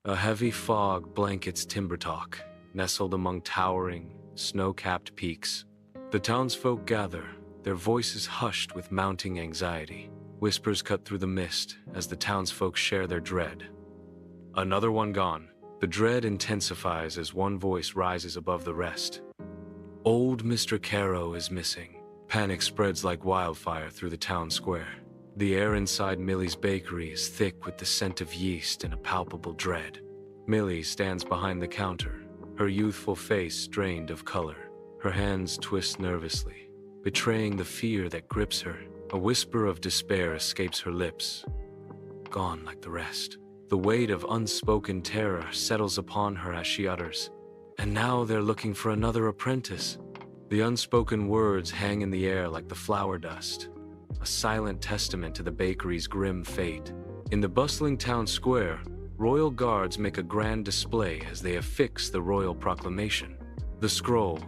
A heavy fog blankets Timbertalk, nestled among towering, snow-capped peaks. The townsfolk gather, their voices hushed with mounting anxiety. Whispers cut through the mist as the townsfolk share their dread. Another one gone. The dread intensifies as one voice rises above the rest. Old Mr. Caro is missing. Panic spreads like wildfire through the town square. The air inside Millie's bakery is thick with the scent of yeast and a palpable dread. Millie stands behind the counter, her youthful face drained of color. Her hands twist nervously, betraying the fear that grips her. A whisper of despair escapes her lips. Gone like the rest. The weight of unspoken terror settles upon her as she utters, "And now they're looking for another apprentice." The unspoken words hang in the air like the flower dust, a silent testament to the bakery's grim fate. In the bustling town square, royal guards make a grand display as they affix the royal proclamation. The scroll,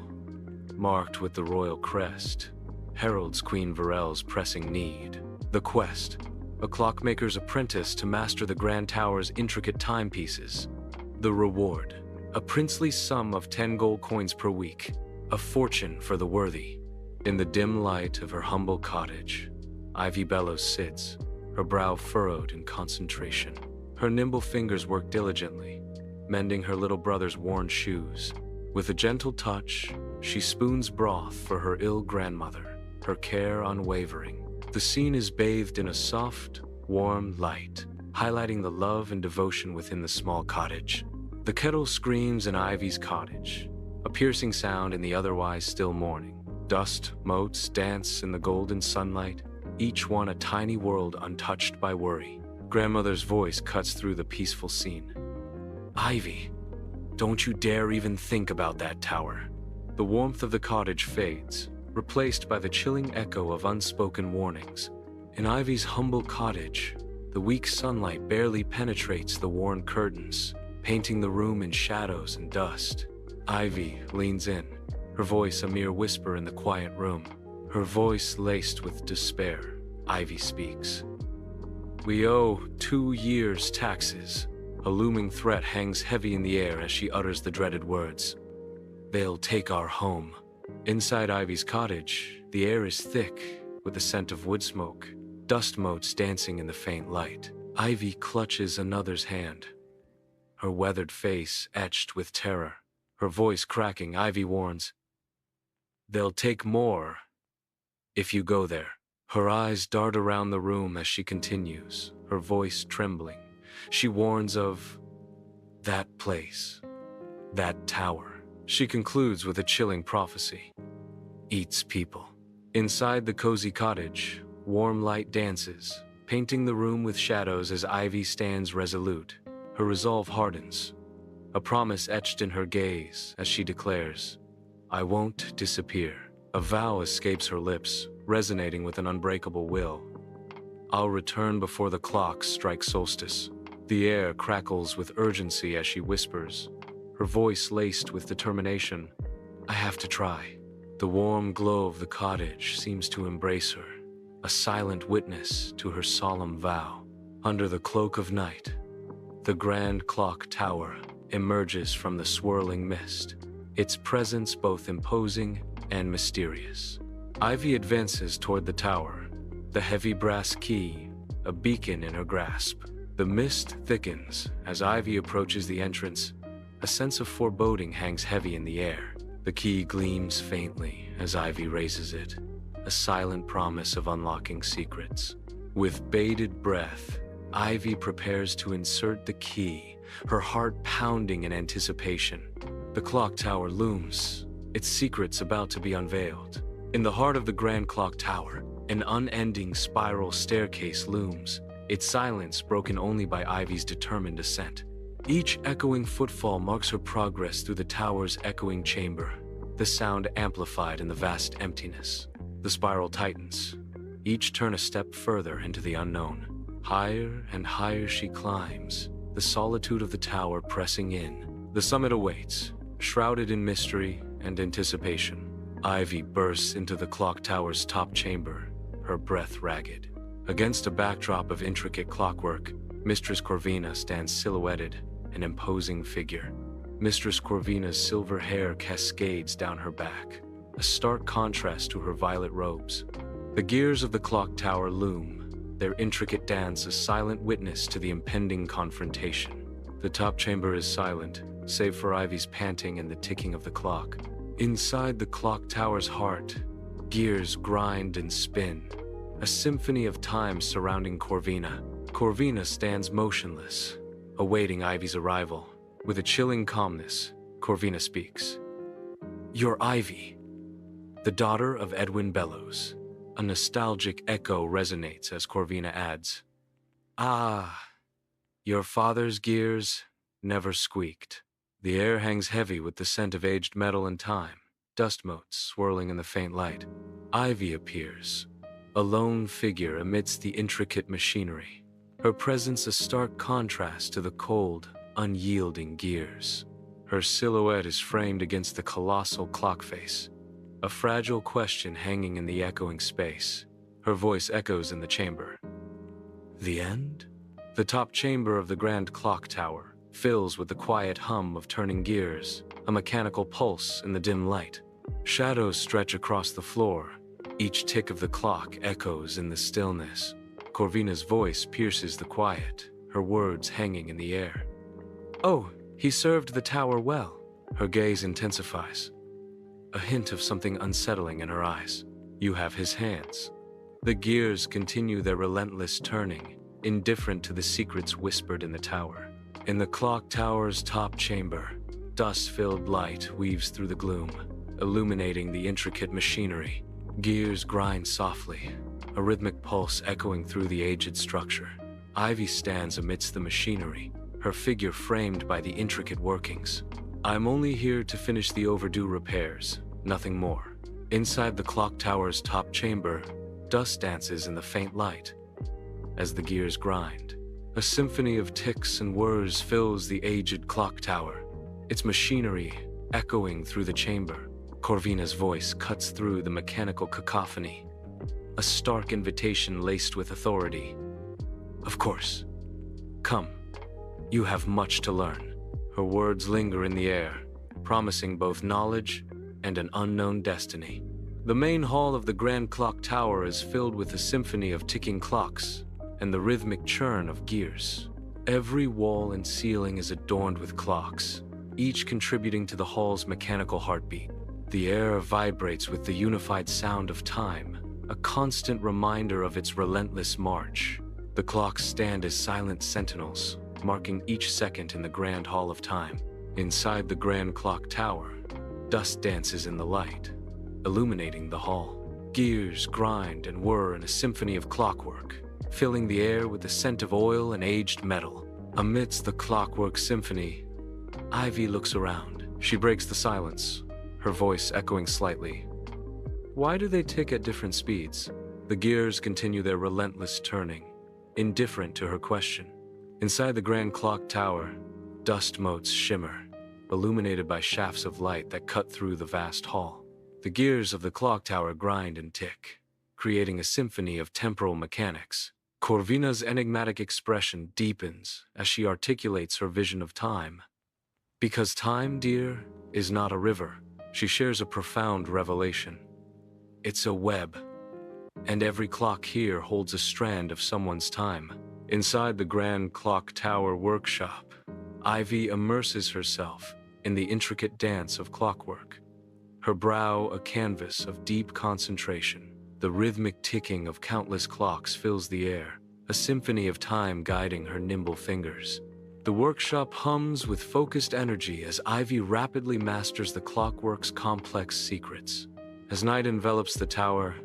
marked with the royal crest, heralds Queen Varel's pressing need. The quest, a clockmaker's apprentice to master the Grand Tower's intricate timepieces. The reward, a princely sum of 10 gold coins per week, a fortune for the worthy. In the dim light of her humble cottage, Ivy Bellows sits, her brow furrowed in concentration. Her nimble fingers work diligently, mending her little brother's worn shoes. With a gentle touch, she spoons broth for her ill grandmother, her care unwavering. The scene is bathed in a soft, warm light, highlighting the love and devotion within the small cottage. The kettle screams in Ivy's cottage, a piercing sound in the otherwise still morning. Dust motes dance in the golden sunlight, each one a tiny world untouched by worry. Grandmother's voice cuts through the peaceful scene. "Ivy, don't you dare even think about that tower." The warmth of the cottage fades, replaced by the chilling echo of unspoken warnings. In Ivy's humble cottage, the weak sunlight barely penetrates the worn curtains, painting the room in shadows and dust. Ivy leans in, her voice a mere whisper in the quiet room. Her voice laced with despair, Ivy speaks. "We owe 2 years' taxes." A looming threat hangs heavy in the air as she utters the dreaded words. "They'll take our home." Inside Ivy's cottage, the air is thick with the scent of wood smoke, dust motes dancing in the faint light. Ivy clutches another's hand, her weathered face etched with terror. Her voice cracking, Ivy warns, "They'll take more if you go there." Her eyes dart around the room as she continues, her voice trembling. She warns of that place, that tower. She concludes with a chilling prophecy. Eats people. Inside the cozy cottage, warm light dances, painting the room with shadows as Ivy stands resolute. Her resolve hardens, a promise etched in her gaze as she declares, "I won't disappear." A vow escapes her lips, resonating with an unbreakable will. "I'll return before the clocks strike solstice." The air crackles with urgency as she whispers, her voice laced with determination. "I have to try." The warm glow of the cottage seems to embrace her, a silent witness to her solemn vow. Under the cloak of night, the grand clock tower emerges from the swirling mist, its presence both imposing and mysterious. Ivy advances toward the tower, the heavy brass key, a beacon in her grasp. The mist thickens as Ivy approaches the entrance. A sense of foreboding hangs heavy in the air. The key gleams faintly as Ivy raises it, a silent promise of unlocking secrets. With bated breath, Ivy prepares to insert the key, her heart pounding in anticipation. The clock tower looms, its secrets about to be unveiled. In the heart of the grand clock tower, an unending spiral staircase looms, its silence broken only by Ivy's determined ascent. Each echoing footfall marks her progress through the tower's echoing chamber, the sound amplified in the vast emptiness. The spiral tightens, each turn a step further into the unknown. Higher and higher she climbs, the solitude of the tower pressing in. The summit awaits, shrouded in mystery and anticipation. Ivy bursts into the clock tower's top chamber, her breath ragged. Against a backdrop of intricate clockwork, Mistress Corvina stands silhouetted, an imposing figure. Mistress Corvina's silver hair cascades down her back, a stark contrast to her violet robes. The gears of the clock tower loom, their intricate dance a silent witness to the impending confrontation. The top chamber is silent, save for Ivy's panting and the ticking of the clock. Inside the clock tower's heart, gears grind and spin, a symphony of time surrounding Corvina. Corvina stands motionless, awaiting Ivy's arrival. With a chilling calmness, Corvina speaks. "You're Ivy, the daughter of Edwin Bellows." A nostalgic echo resonates as Corvina adds, "Ah, your father's gears never squeaked." The air hangs heavy with the scent of aged metal and time, dust motes swirling in the faint light. Ivy appears, a lone figure amidst the intricate machinery, her presence a stark contrast to the cold, unyielding gears. Her silhouette is framed against the colossal clock face, a fragile question hanging in the echoing space. Her voice echoes in the chamber. The end? The top chamber of the grand clock tower fills with the quiet hum of turning gears, a mechanical pulse in the dim light. Shadows stretch across the floor. Each tick of the clock echoes in the stillness. Corvina's voice pierces the quiet, her words hanging in the air. "Oh, he served the tower well." Her gaze intensifies, a hint of something unsettling in her eyes. "You have his hands." The gears continue their relentless turning, indifferent to the secrets whispered in the tower. In the clock tower's top chamber, dust-filled light weaves through the gloom, illuminating the intricate machinery. Gears grind softly, a rhythmic pulse echoing through the aged structure. Ivy stands amidst the machinery, her figure framed by the intricate workings. "I'm only here to finish the overdue repairs, nothing more." Inside the clock tower's top chamber, dust dances in the faint light. As the gears grind, a symphony of ticks and whirs fills the aged clock tower, its machinery echoing through the chamber. Corvina's voice cuts through the mechanical cacophony, a stark invitation laced with authority. "Of course. Come. You have much to learn." Her words linger in the air, promising both knowledge and an unknown destiny. The main hall of the Grand Clock Tower is filled with a symphony of ticking clocks and the rhythmic churn of gears. Every wall and ceiling is adorned with clocks, each contributing to the hall's mechanical heartbeat. The air vibrates with the unified sound of time, a constant reminder of its relentless march. The clocks stand as silent sentinels, marking each second in the Grand Hall of Time. Inside the Grand Clock Tower, dust dances in the light, illuminating the hall. Gears grind and whir in a symphony of clockwork, filling the air with the scent of oil and aged metal. Amidst the clockwork symphony, Ivy looks around. She breaks the silence, her voice echoing slightly. "Why do they tick at different speeds?" The gears continue their relentless turning, indifferent to her question. Inside the Grand Clock Tower, dust motes shimmer, illuminated by shafts of light that cut through the vast hall. The gears of the clock tower grind and tick, creating a symphony of temporal mechanics. Corvina's enigmatic expression deepens as she articulates her vision of time. "Because time, dear, is not a river." She shares a profound revelation. It's a web, and every clock here holds a strand of someone's time. Inside the Grand Clock Tower workshop, Ivy immerses herself in the intricate dance of clockwork, her brow a canvas of deep concentration. The rhythmic ticking of countless clocks fills the air, a symphony of time guiding her nimble fingers. The workshop hums with focused energy as Ivy rapidly masters the clockwork's complex secrets. As night envelops the tower,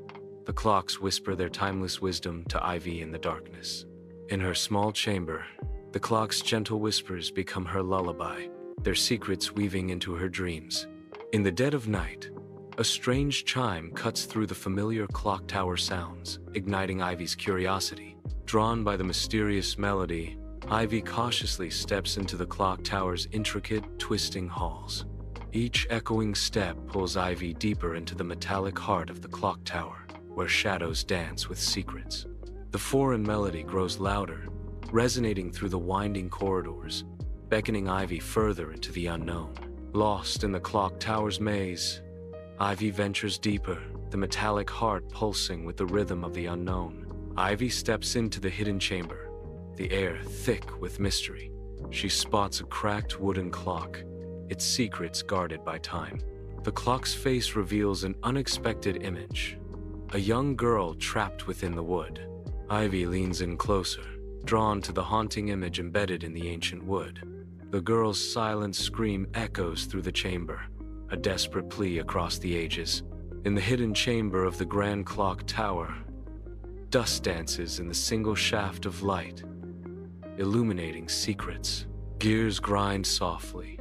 the clocks whisper their timeless wisdom to Ivy in the darkness. In her small chamber, the clock's gentle whispers become her lullaby, their secrets weaving into her dreams. In the dead of night, a strange chime cuts through the familiar clock tower sounds, igniting Ivy's curiosity. Drawn by the mysterious melody, Ivy cautiously steps into the clock tower's intricate, twisting halls. Each echoing step pulls Ivy deeper into the metallic heart of the clock tower, where shadows dance with secrets. The foreign melody grows louder, resonating through the winding corridors, beckoning Ivy further into the unknown. Lost in the clock tower's maze, Ivy ventures deeper, the metallic heart pulsing with the rhythm of the unknown. Ivy steps into the hidden chamber, the air thick with mystery. She spots a cracked wooden clock, its secrets guarded by time. The clock's face reveals an unexpected image, a young girl trapped within the wood. Ivy leans in closer, drawn to the haunting image embedded in the ancient wood. The girl's silent scream echoes through the chamber, a desperate plea across the ages. In the hidden chamber of the Grand Clock Tower, dust dances in the single shaft of light, illuminating secrets. Gears grind softly,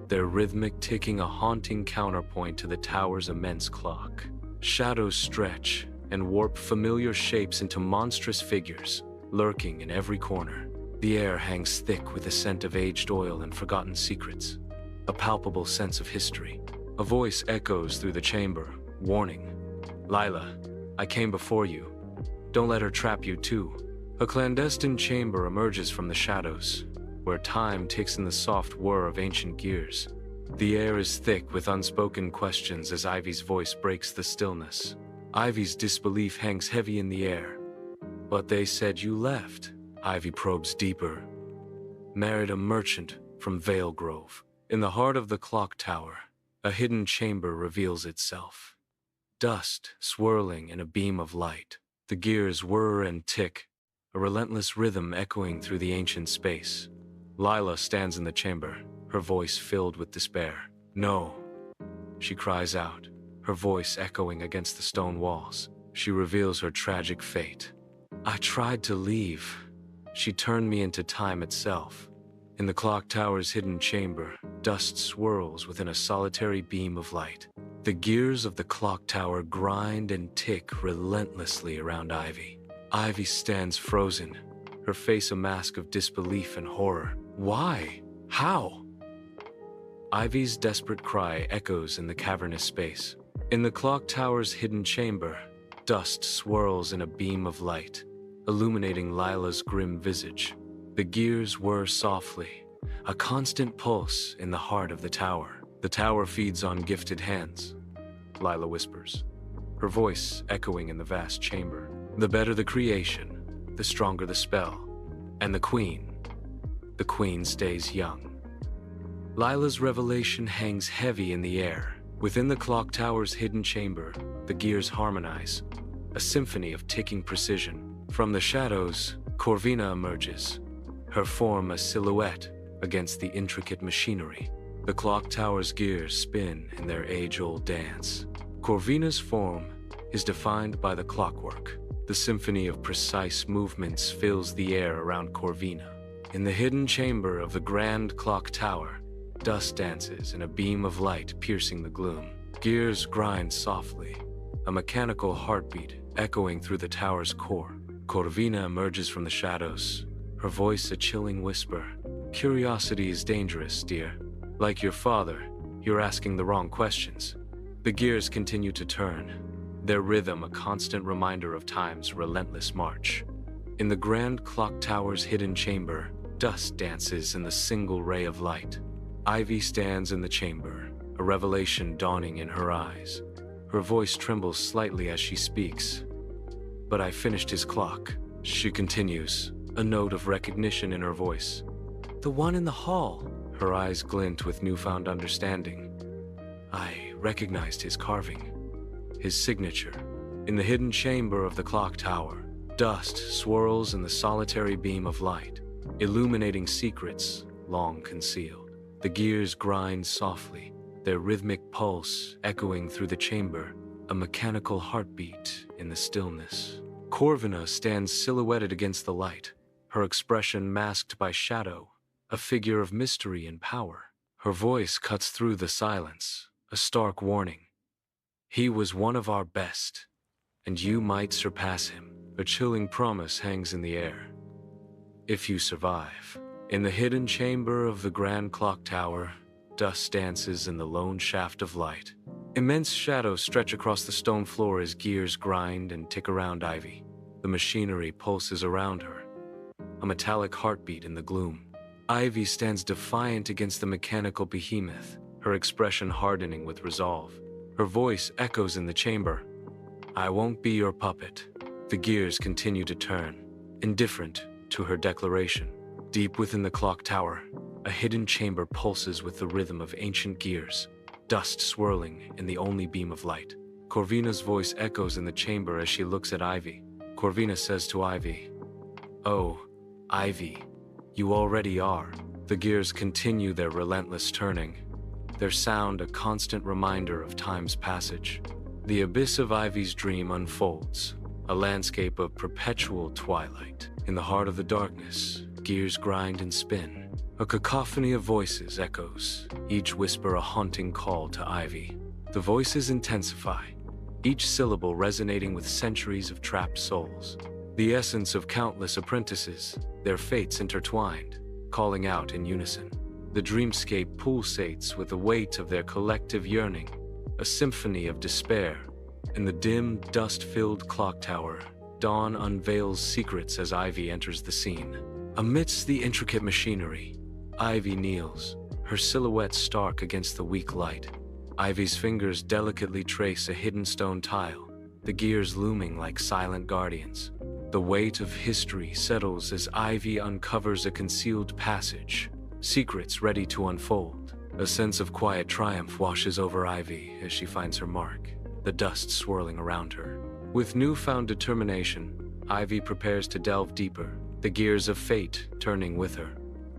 their rhythmic ticking a haunting counterpoint to the tower's immense clock. Shadows stretch and warp familiar shapes into monstrous figures, lurking in every corner. The air hangs thick with the scent of aged oil and forgotten secrets, a palpable sense of history. A voice echoes through the chamber, warning, "Lila, I came before you. Don't let her trap you too." A clandestine chamber emerges from the shadows, where time ticks in the soft whir of ancient gears. The air is thick with unspoken questions as Ivy's voice breaks the stillness. Ivy's disbelief hangs heavy in the air. "But they said you left." Ivy probes deeper. "Married a merchant from Vale Grove." In the heart of the clock tower, a hidden chamber reveals itself. Dust swirling in a beam of light. The gears whir and tick, a relentless rhythm echoing through the ancient space. Lila stands in the chamber, her voice filled with despair. "No," she cries out, her voice echoing against the stone walls. She reveals her tragic fate. "I tried to leave. She turned me into time itself." In the clock tower's hidden chamber, dust swirls within a solitary beam of light. The gears of the clock tower grind and tick relentlessly around Ivy. Ivy stands frozen, her face a mask of disbelief and horror. "Why? How?" Ivy's desperate cry echoes in the cavernous space. In the clock tower's hidden chamber, dust swirls in a beam of light, illuminating Lila's grim visage. The gears whir softly, a constant pulse in the heart of the tower. "The tower feeds on gifted hands," Lila whispers, her voice echoing in the vast chamber. "The better the creation, the stronger the spell. And the queen stays young." Lila's revelation hangs heavy in the air. Within the clock tower's hidden chamber, the gears harmonize, a symphony of ticking precision. From the shadows, Corvina emerges, her form a silhouette against the intricate machinery. The clock tower's gears spin in their age-old dance. Corvina's form is defined by the clockwork. The symphony of precise movements fills the air around Corvina. In the hidden chamber of the Grand Clock Tower, dust dances in a beam of light piercing the gloom. Gears grind softly, a mechanical heartbeat echoing through the tower's core. Corvina emerges from the shadows, her voice a chilling whisper. "Curiosity is dangerous, dear. Like your father, you're asking the wrong questions." The gears continue to turn, their rhythm a constant reminder of time's relentless march. In the Grand Clock Tower's hidden chamber, dust dances in the single ray of light. Ivy stands in the chamber, a revelation dawning in her eyes. Her voice trembles slightly as she speaks. "But I finished his clock," she continues, a note of recognition in her voice. "The one in the hall." Her eyes glint with newfound understanding. "I recognized his carving, his signature." In the hidden chamber of the clock tower, dust swirls in the solitary beam of light, illuminating secrets long concealed. The gears grind softly, their rhythmic pulse echoing through the chamber, a mechanical heartbeat in the stillness. Corvina stands silhouetted against the light, her expression masked by shadow, a figure of mystery and power. Her voice cuts through the silence, a stark warning. "He was one of our best, and you might surpass him." A chilling promise hangs in the air. "If you survive." In the hidden chamber of the Grand Clock Tower, dust dances in the lone shaft of light. Immense shadows stretch across the stone floor as gears grind and tick around Ivy. The machinery pulses around her, a metallic heartbeat in the gloom. Ivy stands defiant against the mechanical behemoth, her expression hardening with resolve. Her voice echoes in the chamber. "I won't be your puppet." The gears continue to turn, indifferent to her declaration. Deep within the clock tower, a hidden chamber pulses with the rhythm of ancient gears, dust swirling in the only beam of light. Corvina's voice echoes in the chamber as she looks at Ivy. Corvina says to Ivy, "Oh, Ivy, you already are." The gears continue their relentless turning, their sound a constant reminder of time's passage. The abyss of Ivy's dream unfolds, a landscape of perpetual twilight. In the heart of the darkness, gears grind and spin. A cacophony of voices echoes, each whisper a haunting call to Ivy. The voices intensify, each syllable resonating with centuries of trapped souls. The essence of countless apprentices, their fates intertwined, calling out in unison. The dreamscape pulsates with the weight of their collective yearning, a symphony of despair. In the dim, dust-filled clock tower, dawn unveils secrets as Ivy enters the scene. Amidst the intricate machinery, Ivy kneels, her silhouette stark against the weak light. Ivy's fingers delicately trace a hidden stone tile, the gears looming like silent guardians. The weight of history settles as Ivy uncovers a concealed passage, secrets ready to unfold. A sense of quiet triumph washes over Ivy as she finds her mark, the dust swirling around her. With newfound determination, Ivy prepares to delve deeper, the gears of fate turning with her.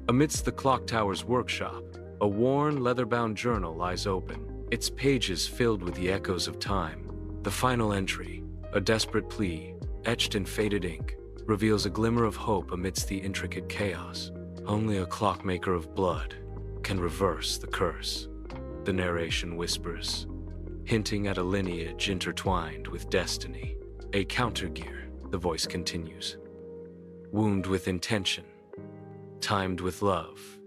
Amidst the clock tower's workshop, a worn, leather-bound journal lies open, its pages filled with the echoes of time. The final entry, a desperate plea, etched in faded ink, reveals a glimmer of hope amidst the intricate chaos. Only a clockmaker of blood can reverse the curse, the narration whispers, hinting at a lineage intertwined with destiny. A countergear, the voice continues. Wound with intention, timed with love.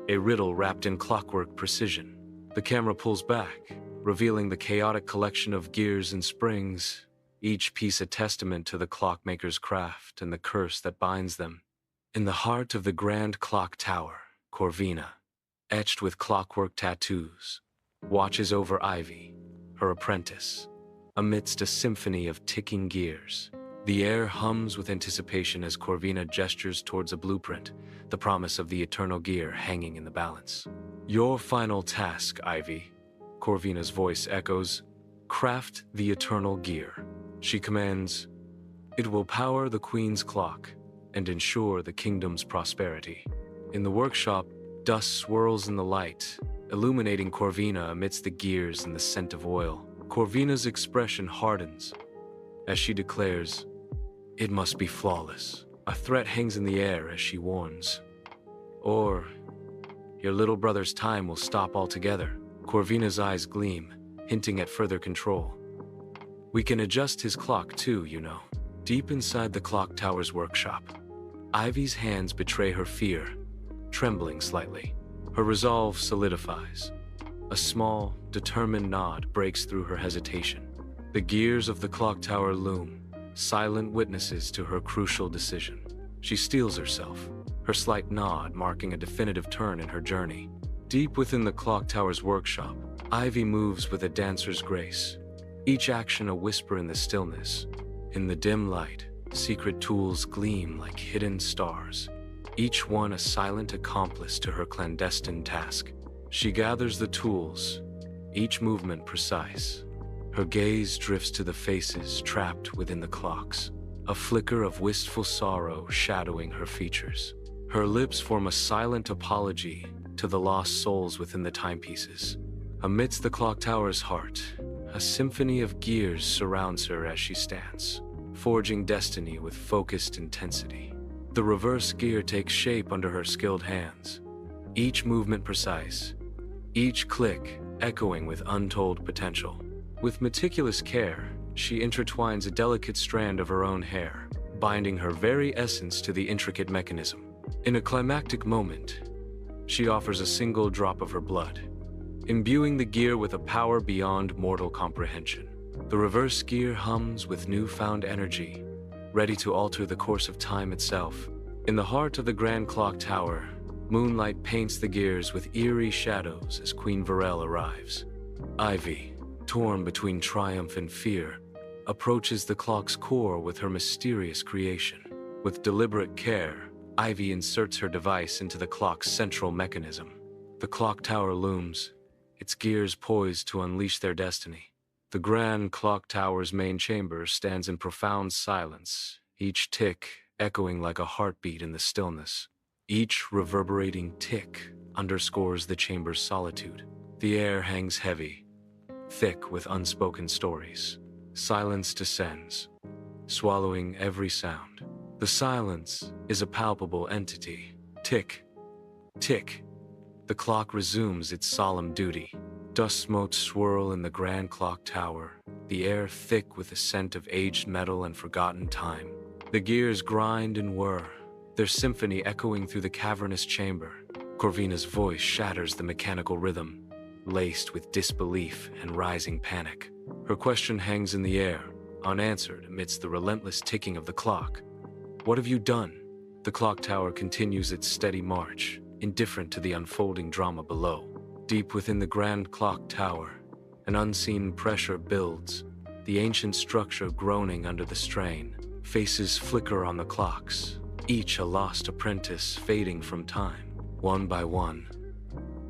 A riddle wrapped in clockwork precision. The camera pulls back, revealing the chaotic collection of gears and springs, each piece a testament to the clockmaker's craft and the curse that binds them. In the heart of the grand clock tower, Corvina, etched with clockwork tattoos, watches over Ivy, her apprentice. Amidst a symphony of ticking gears, the air hums with anticipation as Corvina gestures towards a blueprint, the promise of the eternal gear hanging in the balance. "Your final task, Ivy," Corvina's voice echoes. "Craft the eternal gear." She commands, "It will power the Queen's clock and ensure the kingdom's prosperity." In the workshop, dust swirls in the light, illuminating Corvina amidst the gears and the scent of oil. Corvina's expression hardens as she declares, "It must be flawless." A threat hangs in the air as she warns, "Or your little brother's time will stop altogether." Corvina's eyes gleam, hinting at further control. "We can adjust his clock too, you know." Deep inside the clock tower's workshop, Ivy's hands betray her fear, trembling slightly. Her resolve solidifies. A small, determined nod breaks through her hesitation. The gears of the clock tower loom, silent witnesses to her crucial decision. She steels herself, her slight nod marking a definitive turn in her journey. Deep within the clock tower's workshop, Ivy moves with a dancer's grace, each action a whisper in the stillness. In the dim light, secret tools gleam like hidden stars, each one a silent accomplice to her clandestine task. She gathers the tools, each movement precise. Her gaze drifts to the faces trapped within the clocks, a flicker of wistful sorrow shadowing her features. Her lips form a silent apology to the lost souls within the timepieces. Amidst the clock tower's heart, a symphony of gears surrounds her as she stands, forging destiny with focused intensity. The reverse gear takes shape under her skilled hands, each movement precise, each click echoing with untold potential. With meticulous care, she intertwines a delicate strand of her own hair, binding her very essence to the intricate mechanism. In a climactic moment, she offers a single drop of her blood, imbuing the gear with a power beyond mortal comprehension. The reverse gear hums with newfound energy, ready to alter the course of time itself. In the heart of the Grand Clock Tower, Moonlight paints the gears with eerie shadows as Queen Varel arrives. Ivy, torn between triumph and fear, approaches the clock's core with her mysterious creation. With deliberate care, Ivy inserts her device into the clock's central mechanism. The clock tower looms, its gears poised to unleash their destiny. The grand clock tower's main chamber stands in profound silence, each tick echoing like a heartbeat in the stillness. Each reverberating tick underscores the chamber's solitude. The air hangs heavy, thick with unspoken stories. Silence descends, swallowing every sound. The silence is a palpable entity. Tick, tick. The clock resumes its solemn duty. Dust motes swirl in the grand clock tower, the air thick with the scent of aged metal and forgotten time. The gears grind and whir, their symphony echoing through the cavernous chamber. Corvina's voice shatters the mechanical rhythm, laced with disbelief and rising panic. Her question hangs in the air, unanswered amidst the relentless ticking of the clock. "What have you done?" The clock tower continues its steady march, indifferent to the unfolding drama below. Deep within the grand clock tower, an unseen pressure builds, the ancient structure groaning under the strain. Faces flicker on the clocks, each a lost apprentice fading from time. One by one,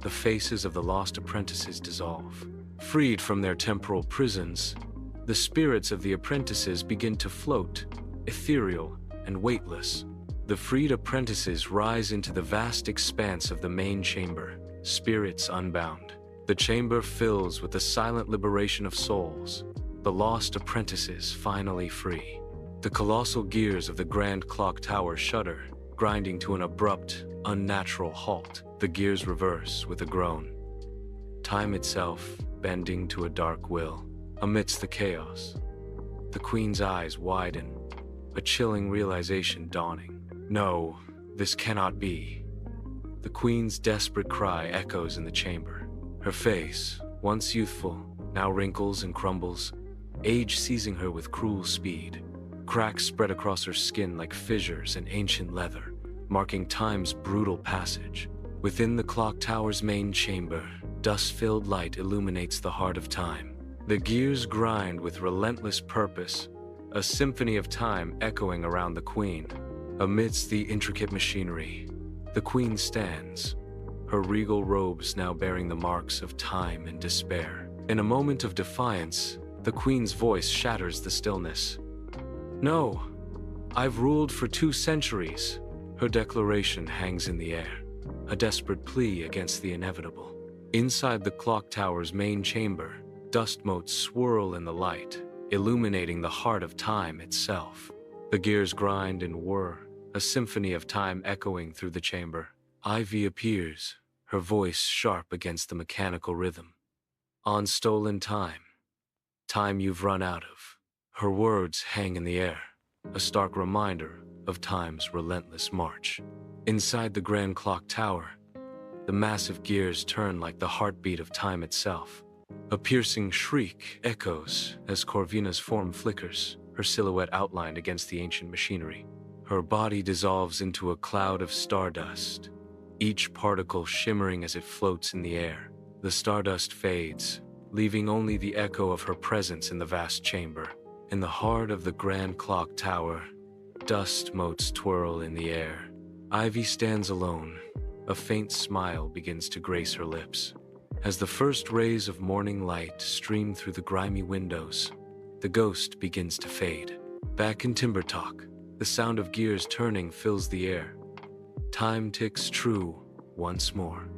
the faces of the lost apprentices dissolve. Freed from their temporal prisons, the spirits of the apprentices begin to float, ethereal and weightless. The freed apprentices rise into the vast expanse of the main chamber, spirits unbound. The chamber fills with the silent liberation of souls, the lost apprentices finally free. The colossal gears of the grand clock tower shudder, grinding to an abrupt, unnatural halt. The gears reverse with a groan, time itself bending to a dark will. Amidst the chaos, the Queen's eyes widen, a chilling realization dawning. No, this cannot be. The Queen's desperate cry echoes in the chamber. Her face, once youthful, now wrinkles and crumbles, age seizing her with cruel speed. Cracks spread across her skin like fissures in ancient leather, marking time's brutal passage. Within the clock tower's main chamber, dust-filled light illuminates the heart of time. The gears grind with relentless purpose, a symphony of time echoing around the Queen. Amidst the intricate machinery, the Queen stands, her regal robes now bearing the marks of time and despair. In a moment of defiance, the Queen's voice shatters the stillness. "No, I've ruled for 2 centuries." Her declaration hangs in the air, a desperate plea against the inevitable. Inside the clock tower's main chamber, dust motes swirl in the light, illuminating the heart of time itself. The gears grind and whir, a symphony of time echoing through the chamber. Ivy appears, her voice sharp against the mechanical rhythm. "On stolen time. Time you've run out of." Her words hang in the air, a stark reminder of time's relentless march. Inside the grand clock tower, the massive gears turn like the heartbeat of time itself. A piercing shriek echoes as Corvina's form flickers, her silhouette outlined against the ancient machinery. Her body dissolves into a cloud of stardust, each particle shimmering as it floats in the air. The stardust fades, leaving only the echo of her presence in the vast chamber. In the heart of the grand clock tower, dust motes twirl in the air. Ivy stands alone. A faint smile begins to grace her lips. As the first rays of morning light stream through the grimy windows, the ghost begins to fade. Back in Timbertalk, the sound of gears turning fills the air. Time ticks true once more.